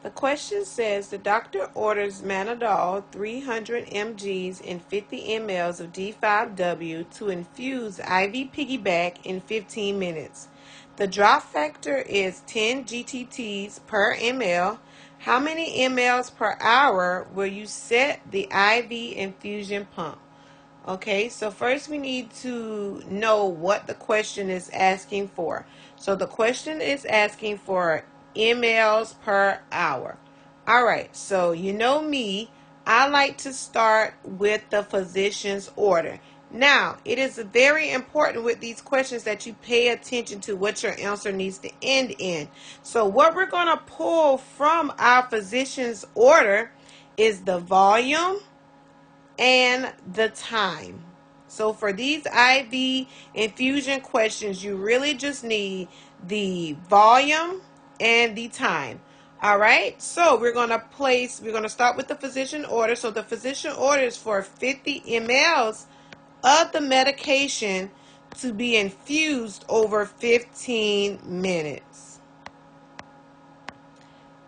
The question says the doctor orders Manadol 300 mgs and 50 mLs of D5W to infuse IV piggyback in 15 minutes. The drop factor is 10 GTTs per ml. How many mLs per hour will you set the IV infusion pump? Okay, so first we need to know what the question is asking for. So the question is asking for mLs per hour. All right, so you know me, I like to start with the physician's order. Now, it is very important with these questions that you pay attention to what your answer needs to end in. So what we're going to pull from our physician's order is the volume and the time. So for these IV infusion questions, you really just need the volume and the time. All right, so we're going to start with the physician order. So the physician order is for 50 mLs of the medication to be infused over 15 minutes.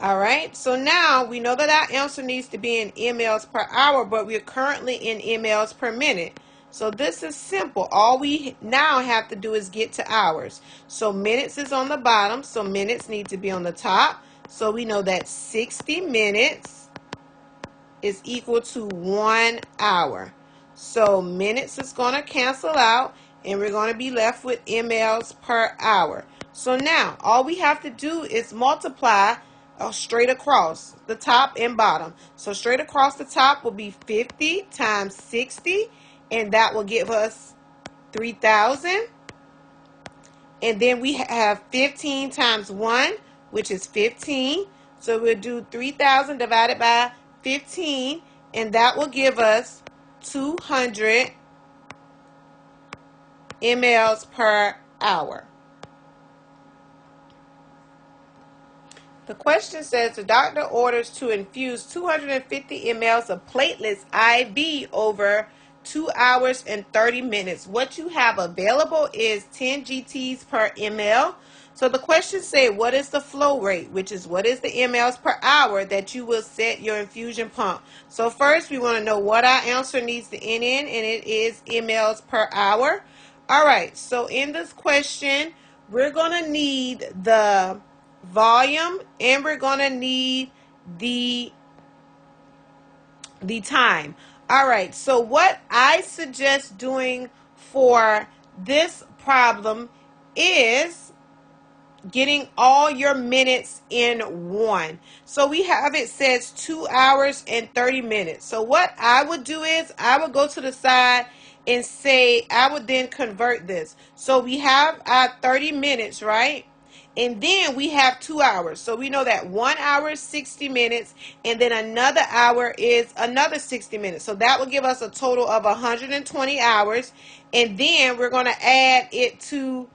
All right, so now we know that our answer needs to be in mLs per hour, but we're currently in mLs per minute. So this is simple. All we now have to do is get to hours. So minutes is on the bottom, so minutes need to be on the top. So we know that 60 minutes is equal to 1 hour. So minutes is going to cancel out, and we're going to be left with mLs per hour. So now all we have to do is multiply straight across the top and bottom. So straight across the top will be 50 times 60, and that will give us 3,000. And then we have 15 times 1, which is 15. So we'll do 3,000 divided by 15, and that will give us 200 mLs per hour. The question says the doctor orders to infuse 250 mLs of platelets IV over 2 hours and 30 minutes. What you have available is 10 GTs per ml. So the question says, what is the flow rate, which is what is the mLs per hour that you will set your infusion pump. So first we want to know what our answer needs to end in, and it is mLs per hour. All right, so in this question, we're going to need the volume, and we're going to need the time. All right, so what I suggest doing for this problem is getting all your minutes in one. So we have, it says 2 hours and 30 minutes. So what I would do is I would go to the side and say, I would then convert this. So we have our 30 minutes, right? And then we have 2 hours. So we know that 1 hour is 60 minutes, and then another hour is another 60 minutes. So that will give us a total of 120 hours. And then we're going to add it to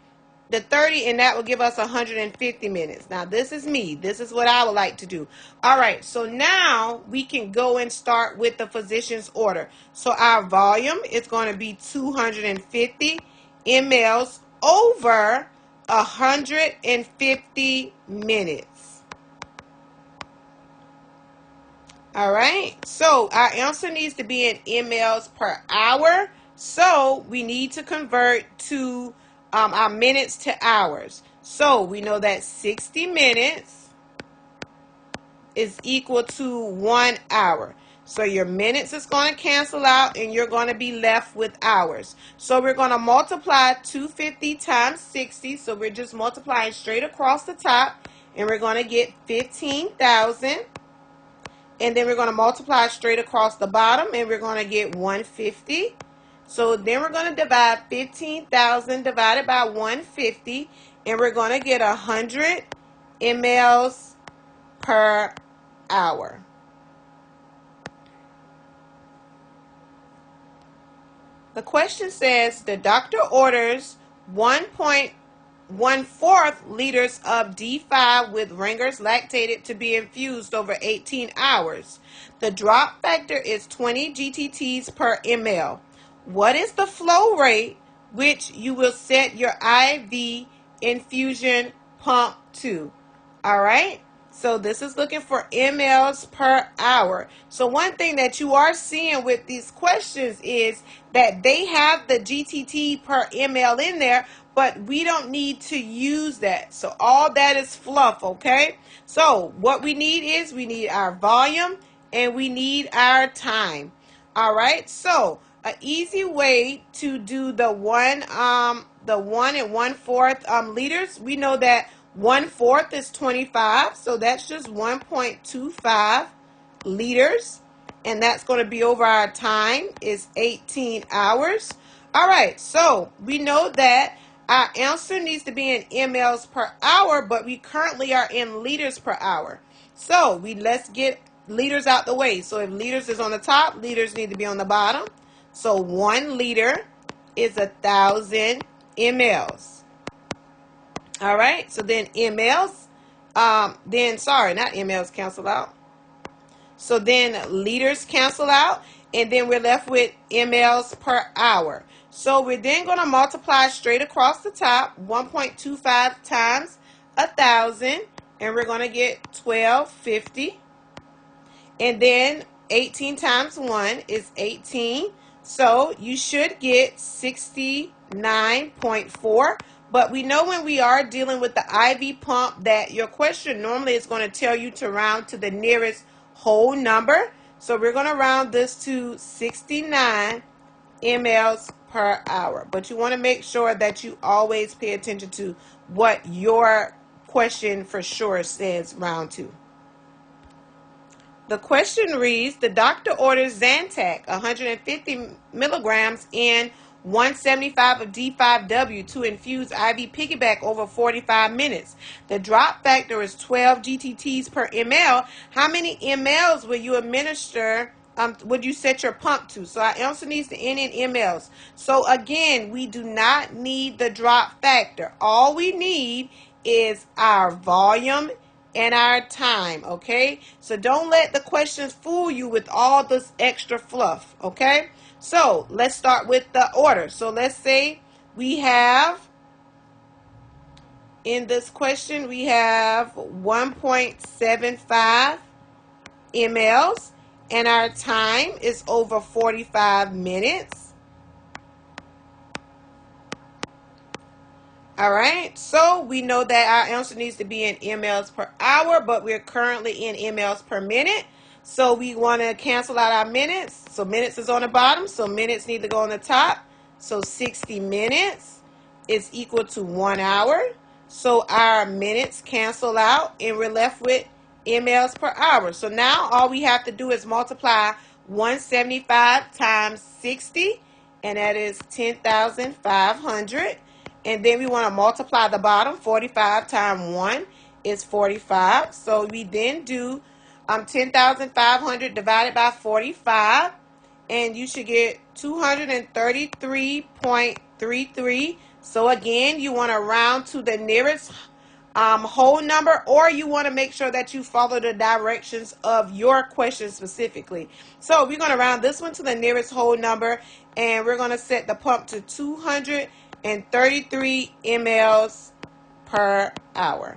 the 30, and that will give us 150 minutes. Now, this is me. This is what I would like to do. All right, so now we can go and start with the physician's order. So our volume is going to be 250 mLs over 150 minutes. All right, so our answer needs to be in mLs per hour. So we need to convert to our minutes to hours. So we know that 60 minutes is equal to 1 hour. So your minutes is going to cancel out, and you're going to be left with hours. So we're going to multiply 250 times 60. So we're just multiplying straight across the top, and we're going to get 15,000. And then we're going to multiply straight across the bottom, and we're going to get 150. So then we're going to divide 15,000 divided by 150, and we're going to get 100 mLs per hour. The question says the doctor orders 1.14 liters of D5 with Ringer's lactated to be infused over 18 hours. The drop factor is 20 GTTs per ml. What is the flow rate which you will set your IV infusion pump to? All right. So this is looking for mLs per hour. So one thing that you are seeing with these questions is that they have the GTT per ml in there, but we don't need to use that. So all that is fluff, okay? So what we need is we need our volume and we need our time. All right, so an easy way to do the 1 and 1/4 liters, we know that 1/4 is 25, so that's just 1.25 liters, and that's going to be over our time is 18 hours. All right, so we know that our answer needs to be in mLs per hour, but we currently are in liters per hour. So let's get liters out the way. So if liters is on the top, liters need to be on the bottom. So 1 liter is 1,000 mLs. All right, so then mLs, not mLs cancel out. So then liters cancel out, and then we're left with mLs per hour. So we're then going to multiply straight across the top, 1.25 times 1,000, and we're going to get 1,250. And then 18 times 1 is 18. So you should get 69.4. But we know when we are dealing with the IV pump that your question normally is going to tell you to round to the nearest whole number. So we're going to round this to 69 mLs per hour. But you want to make sure that you always pay attention to what your question for sure says round to. The question reads, the doctor orders Zantac 150 milligrams in 175 of D5W to infuse IV piggyback over 45 minutes. The drop factor is 12 GTTs per ml. How many mLs will you administer, would you set your pump to? So our answer needs to end in mLs. So again, we do not need the drop factor. All we need is our volume and our time, okay? So don't let the questions fool you with all this extra fluff, okay? So let's start with the order. So let's say we have, in this question, we have 1.75 mLs, and our time is over 45 minutes. All right, so we know that our answer needs to be in mLs per hour, but we're currently in mLs per minute. So we want to cancel out our minutes. So minutes is on the bottom, so minutes need to go on the top. So 60 minutes is equal to 1 hour. So our minutes cancel out, and we're left with mLs per hour. So now all we have to do is multiply 175 times 60, and that is 10,500. And then we want to multiply the bottom. 45 times 1 is 45. So we then do 10,500 divided by 45. And you should get 233.33. So again, you want to round to the nearest whole number, or you want to make sure that you follow the directions of your question specifically. So we're going to round this one to the nearest whole number, and we're going to set the pump to 233 mLs per hour.